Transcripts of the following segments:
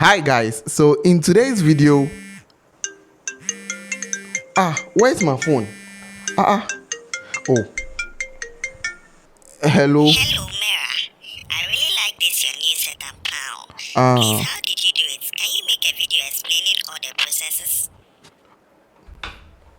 Hi guys, so in today's video, where's my phone? Oh, hello. Hello, Mira. I really like this your new setup now. Please, uh how did you do it? Can you make a video explaining all the processes?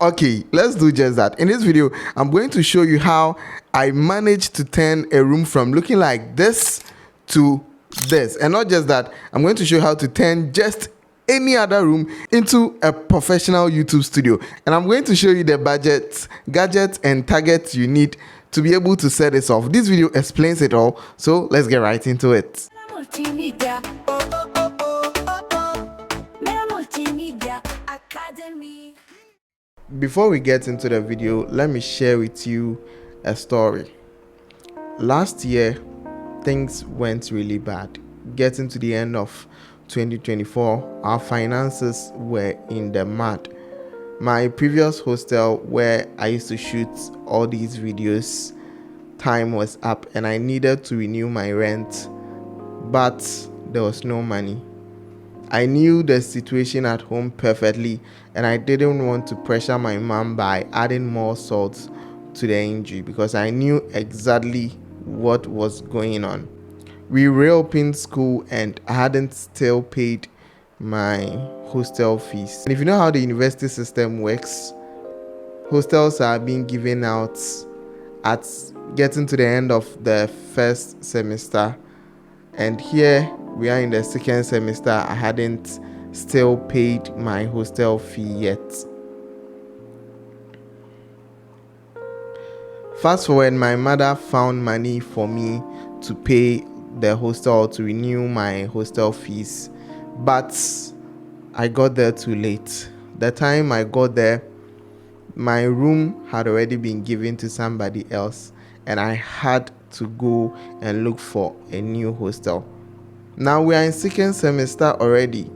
okay, let's do just that. In this video, I'm going to show you how I managed to turn a room from looking like this to this. And not just that, I'm going to show you how to turn just any other room into a professional YouTube studio. And I'm going to show you the budgets, gadgets, and targets you need to be able to set this off. This video explains it all, so let's get right into it. Before we get into the video, let me share with you a story. Last year, things went really bad. Getting to the end of 2024, our finances were in the mud. My previous hostel where I used to shoot all these videos, time was up and I needed to renew my rent, but there was no money. I knew the situation at home perfectly and I didn't want to pressure my mom by adding more salt to the injury because I knew exactly what was going on. We reopened school and I hadn't still paid my hostel fees. And if you know how the university system works, hostels are being given out at getting to the end of the first semester, and here we are in the second semester. I hadn't still paid my hostel fee yet. Fast forward, my mother found money for me to pay the hostel, to renew my hostel fees, but I got there too late. The time I got there, my room had already been given to somebody else and I had to go and look for a new hostel. Now we are in second semester already.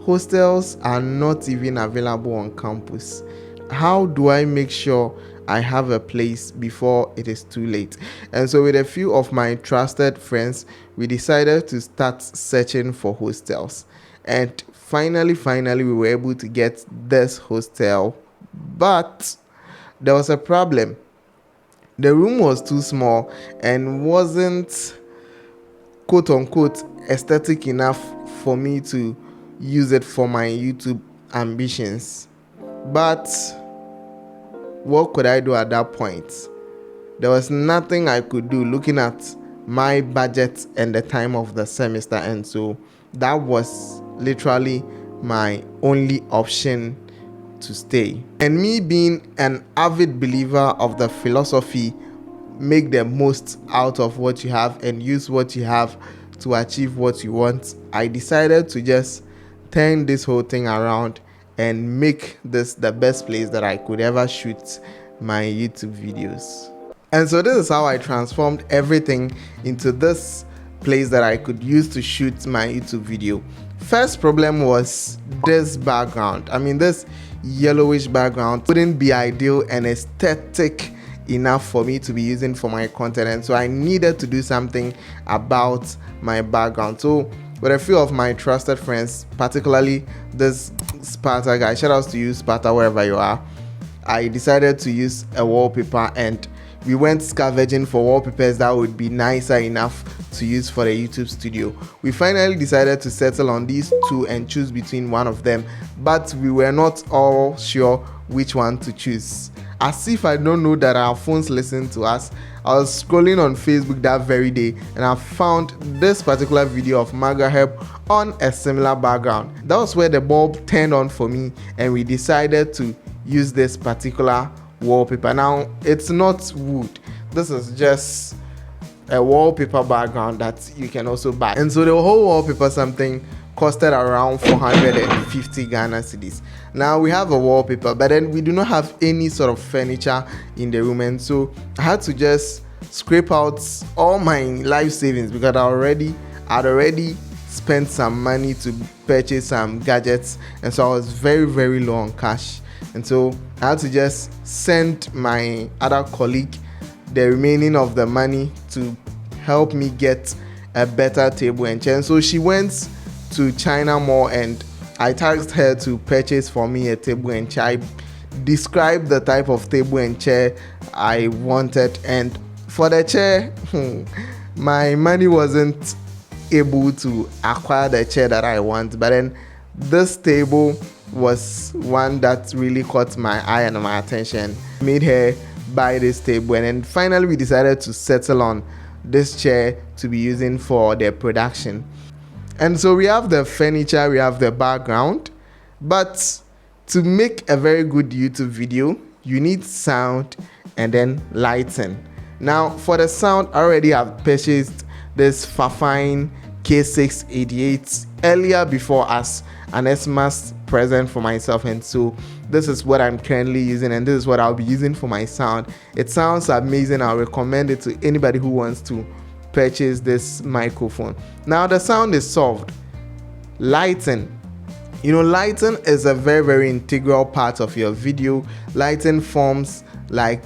Hostels are not even available on campus. How do I make sure I have a place before it is too late? And so with a few of my trusted friends, we decided to start searching for hostels. And finally, we were able to get this hostel. But there was a problem. The room was too small and wasn't, quote unquote, aesthetic enough for me to use it for my YouTube ambitions. But what could I do at that point? There was nothing I could do looking at my budget and the time of the semester, and so that was literally my only option to stay. And me being an avid believer of the philosophy, make the most out of what you have and use what you have to achieve what you want, I decided to just turn this whole thing around and make this the best place that I could ever shoot my YouTube videos. And so this is how I transformed everything into this place that I could use to shoot my YouTube video. First problem was this background. I mean, this yellowish background wouldn't be ideal and aesthetic enough for me to be using for my content, and so I needed to do something about my background. So with a few of my trusted friends, particularly this Sparta guy, shout outs to you Sparta wherever you are, I decided to use a wallpaper and we went scavenging for wallpapers that would be nicer enough to use for the YouTube studio. We finally decided to settle on these two and choose between one of them, but we were not all sure which one to choose. As if I don't know that our phones listen to us, I was scrolling on Facebook that very day and I found this particular video of Maga on a similar background. That was where the bulb turned on for me and we decided to use this particular wallpaper. Now it's not wood, this is just a wallpaper background that you can also buy, and so the whole wallpaper something costed around 450 Ghana cedis. Now we have a wallpaper, but then we do not have any sort of furniture in the room, and so I had to just scrape out all my life savings because I'd already spent some money to purchase some gadgets, and so I was very low on cash. And so I had to just send my other colleague the remaining of the money to help me get a better table and chair. And so she went to China Mall and I tasked her to purchase for me a table and chair. I described the type of table and chair I wanted, and for the chair, my money wasn't able to acquire the chair that I want, but then this table was one that really caught my eye and my attention. Made her buy this table, and then finally we decided to settle on this chair to be using for the production. And so we have the furniture, we have the background, but to make a very good YouTube video, you need sound and then lighting. Now for the sound, I already have purchased this Fafine K688 earlier before as an Xmas present for myself, and so this is what I'm currently using, and this is what I'll be using for my sound. It sounds amazing. I'll recommend it to anybody who wants to purchase this microphone. Now the sound is solved. Lighting. Lighting is a very integral part of your video. Lighting forms like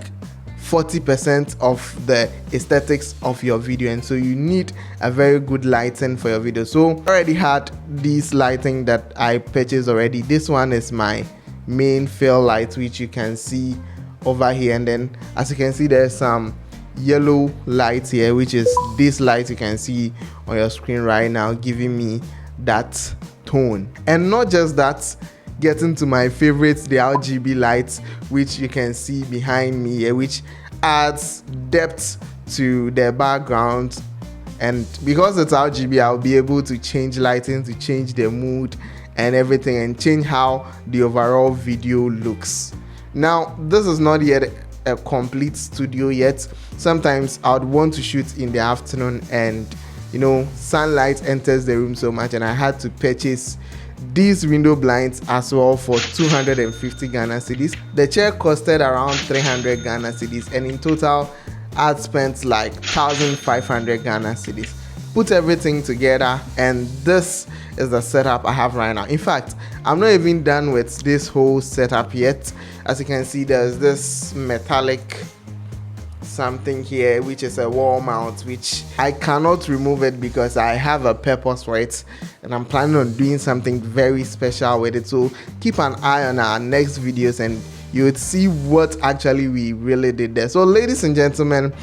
40% of the aesthetics of your video, and so you need a very good lighting for your video. So I already had these lighting that I purchased already. This one is my main fill light, which you can see over here, and then as you can see there's some yellow light here, which is this light you can see on your screen right now, giving me that tone. And not just that, getting to my favorites, the RGB lights, which you can see behind me here, which adds depth to the background. And because it's RGB, I'll be able to change lighting to change the mood and everything, and change how the overall video looks. Now this is not yet a complete studio yet. Sometimes I would want to shoot in the afternoon, and sunlight enters the room so much, and I had to purchase these window blinds as well for 250 Ghana cedis. The chair costed around 300 Ghana cedis, and in total I'd spent like 1,500 Ghana cedis. Put everything together, and this is the setup I have right now. In fact, I'm not even done with this whole setup yet. As you can see, there's this metallic something here, which is a wall mount, which I cannot remove it because I have a purpose for it, and I'm planning on doing something very special with it. So keep an eye on our next videos and you would see what actually we really did there. So ladies and gentlemen,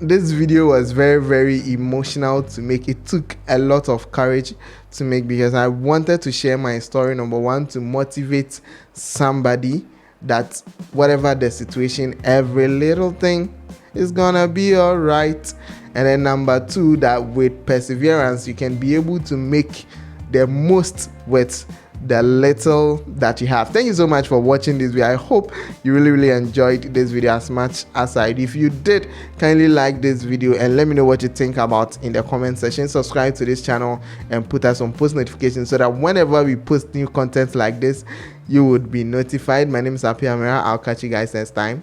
this video was very emotional to make. It took a lot of courage to make, because I wanted to share my story, number one, to motivate somebody that whatever the situation, every little thing is gonna be all right. And then number two, that with perseverance you can be able to make the most with the little that you have. Thank you so much for watching this video. I hope you really enjoyed this video as much as I did. If you did, kindly like this video and let me know what you think about in the comment section. Subscribe to this channel and put us on post notifications so that whenever we post new content like this, you would be notified. My name is Api Amira. I'll catch you guys next time.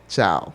Ciao.